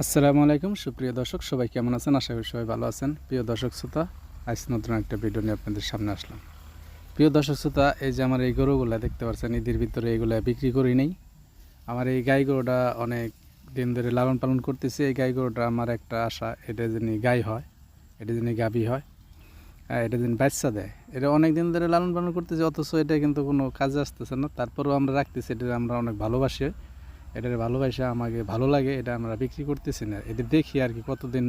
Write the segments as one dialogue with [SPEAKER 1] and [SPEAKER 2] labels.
[SPEAKER 1] আসসালামু আলাইকুম সুপ্রিয় দর্শক, সবাই কেমন আছেন? আশা করি সবাই ভালো আছেন। প্রিয় দর্শক শ্রোতা, আজ নতুন একটা ভিডিও নিয়ে আপনাদের সামনে আসলাম। প্রিয় দর্শক শ্রোতা, এই যে আমার এই গরুগুলা দেখতে পাচ্ছেন, ঈদের ভিতরে এগুলা বিক্রি করি নেই। আমার এই গাই গরুটা অনেক দিন ধরে লালন পালন করতেছি। এই গাই গরুটা আমার একটা আশা, এটা যিনি গাই হয়, এটা যিনি গাভী হয়, এটা যিনি বাচ্চা দেয়, এটা অনেক দিন ধরে লালন পালন করতেছি, অথচ এটা কিন্তু কোনো কাজে আসতেছে না। তারপরেও আমরা রাখতেছি, এটা আমরা অনেক ভালোবাসি। এটার ভালোবাসা আমাকে ভালো লাগে, এটা আমরা বিক্রি করতেছি না। এটা দেখি আর কি কতদিন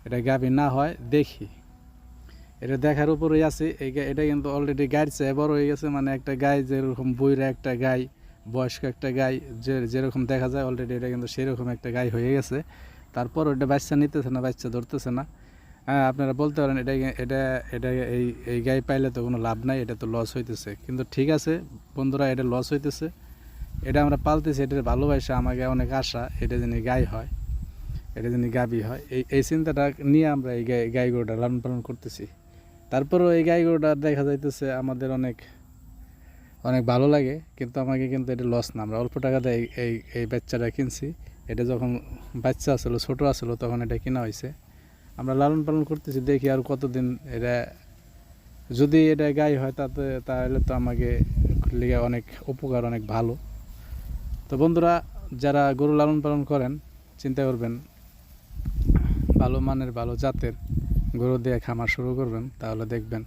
[SPEAKER 1] এটা গাভী না হয় দেখি, এটা দেখার উপরেই আছে। এটা কিন্তু অলরেডি গায়ের চেয়ে বড় হয়ে গেছে, মানে একটা গাই যেরকম বইরা একটা গাই, বয়স্ক একটা গাই যেরকম দেখা যায়, অলরেডি এটা কিন্তু সেরকম একটা গাই হয়ে গেছে। তারপর এটা বাচ্চা নিতেছে না, বাচ্চা ধরতেছে না। হ্যাঁ, আপনারা বলতে পারেন এটা এটা এটা এই এই গাই পাইলে তো কোনো লাভ নাই, এটা তো লস হইতেছে। কিন্তু ঠিক আছে বন্ধুরা, এটা লস হইতেছে, এটা আমরা পালতেছি, এটার ভালোবাসা আমাকে অনেক আশা, এটা যিনি গাই হয়, এটা যিনি গাভী হয়, এই চিন্তাটা নিয়ে আমরা এই গাই গরুটা লালন পালন করতেছি। তারপরেও এই গাই গরুটা দেখা যাইতেছে আমাদের অনেক অনেক ভালো লাগে, কিন্তু আমাকে কিন্তু এটা লস না। আমরা অল্প টাকাতে এই বাচ্চাটা কিনছি। এটা যখন বাচ্চা আসলো, ছোটো আসলো, তখন এটা কেনা হয়েছে। আমরা লালন পালন করতেছি, দেখি আর কতদিন এটা, যদি এটা গাই হয় তাহলে তো আমাকে লিগে অনেক উপকার, অনেক ভালো। তো বন্ধুরা, যারা গরু লালন পালন করেন, চিন্তা করবেন ভালো মানের, ভালো জাতের গরু দিয়ে খামার শুরু করবেন, তাহলে দেখবেন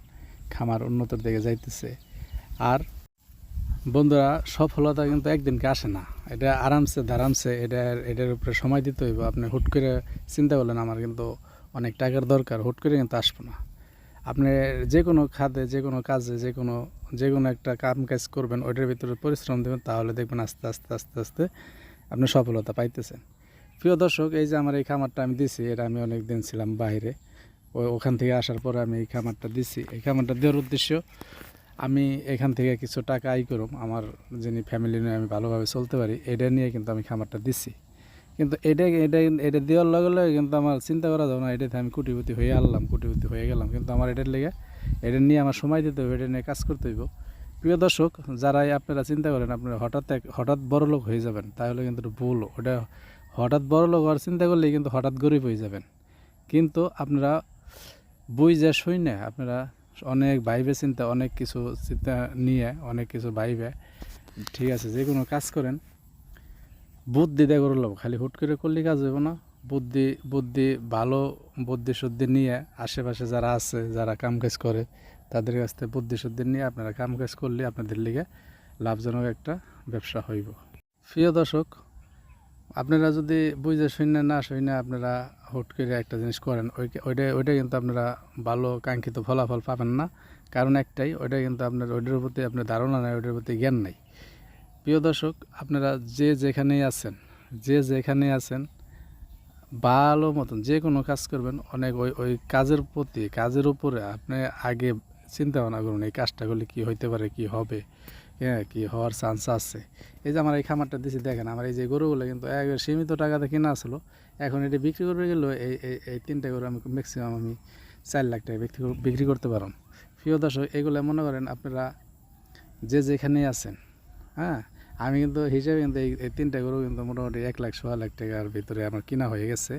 [SPEAKER 1] খামার উন্নতির দিকে যাইতেছে। আর বন্ধুরা, সফলতা কিন্তু একদিনকে আসে না, এটা আরামসে ধারামসে এটার উপরে সময় দিতে হইব। আপনি হুট করে চিন্তা করলেন আমার কিন্তু অনেক টাকার দরকার, হুট করে কিন্তু আসবো না। আপনি যে কোনো খাতে, যে কোনো কাজে, যে কোনো একটা কাম কাজ করবেন, ওইটার ভিতরে পরিশ্রম দেবেন, তাহলে দেখবেন আস্তে আস্তে আস্তে আস্তে আপনি সফলতা পাইতেছেন। প্রিয় দর্শক, এই যে আমার এই খামারটা আমি দিছি, এটা আমি অনেক দিন ছিলাম বাইরে, ওখান থেকে আসার পরে আমি এই খামারটা দিছি। এই খামারটা দেওয়ার উদ্দেশ্য, আমি এখান থেকে কিছু টাকা আয় করুম, আমার যিনি ফ্যামিলি নিয়ে আমি ভালোভাবে চলতে পারি, এটা নিয়ে কিন্তু আমি খামারটা দিছি। কিন্তু এটা দেওয়ার লগে লগে কিন্তু আমার চিন্তা করা যাবে না এটাতে আমি কোটিপতি হয়ে আনলাম, কোটিপতি হয়ে গেলাম। কিন্তু আমার এটার লেগে, এটা নিয়ে আমার সময় দিতে হবে, এটা নিয়ে কাজ করতে হইব। প্রিয় দর্শক, যারাই আপনারা চিন্তা করেন আপনারা হঠাৎ বড় লোক হয়ে যাবেন, তাহলে কিন্তু এটা ভুল। ওটা হঠাৎ বড় লোক হওয়ার চিন্তা করলেই কিন্তু হঠাৎ গরিব হয়ে যাবেন। কিন্তু আপনারা বুঝে শুই না, আপনারা অনেক ভাইবে চিন্তা, অনেক কিছু চিন্তা নিয়ে, অনেক কিছু ভাইবে, ঠিক আছে, যে কোনো কাজ করেন বুদ্ধি দিয়ে করে লব, খালি হুট করে করলে কাজ হবে না। বুদ্ধি বুদ্ধি ভালো বুদ্ধি শুদ্ধি নিয়ে, আশেপাশে যারা আছে, যারা কাম কাজ করে, তাদের কাছ থেকে বুদ্ধি শুদ্ধি নিয়ে আপনারা কাম কাজ করলে আপনাদের লিগে লাভজনক একটা ব্যবসা হইব। প্রিয় দর্শক, আপনারা যদি বুঝে শুনে না শুনে আপনারা হুট করে একটা জিনিস করেন, ওইটা কিন্তু আপনারা ভালো কাঙ্ক্ষিত ফলাফল পাবেন না। কারণ একটাই, ওইটা কিন্তু আপনার ওইটার প্রতি আপনার ধারণা নাই, ওইটার প্রতি জ্ঞান নাই। প্রিয় দর্শক, আপনারা যে যেখানেই আছেন ভালো মতন যে কোনো কাজ করবেন, অনেক ওই কাজের উপরে আপনি আগে চিন্তা ভাবনা করুন, এই কাজটা করলে কী হইতে পারে, কি হবে, হ্যাঁ, কী হওয়ার চান্স আছে। এই যে আমার এই খামারটা দিছি, দেখেন আমার এই যে গরুগুলো কিন্তু একবার সীমিত টাকাতে কেনা আসলো, এখন এটি বিক্রি করতে গেলেও এই তিনটে গরু আমি ম্যাক্সিমাম আমি 4 লাখ টাকা বিক্রি করতে পারলাম। প্রিয় দর্শক, এগুলো মনে করেন আপনারা যে যেখানেই আছেন, হ্যাঁ, আমি কিন্তু হিসেবে কিন্তু এই তিনটা গরু কিন্তু মোটামুটি 1,00,000 টাকার ভিতরে আমার কিনা হয়ে গেছে।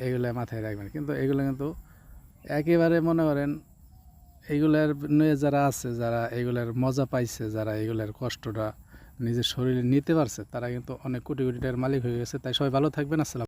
[SPEAKER 1] এগুলা মাথায় রাখবেন। কিন্তু এগুলো কিন্তু একেবারে মনে করেন, এইগুলার নিয়ে যারা আছে, যারা এগুলার মজা পাইছে, যারা এগুলার কষ্টটা নিজের শরীরে নিতে পারছে, তারা কিন্তু অনেক কোটি কোটি টাকার মালিক হয়ে গেছে। তাই সবাই ভালো থাকবেন। আসসালাম।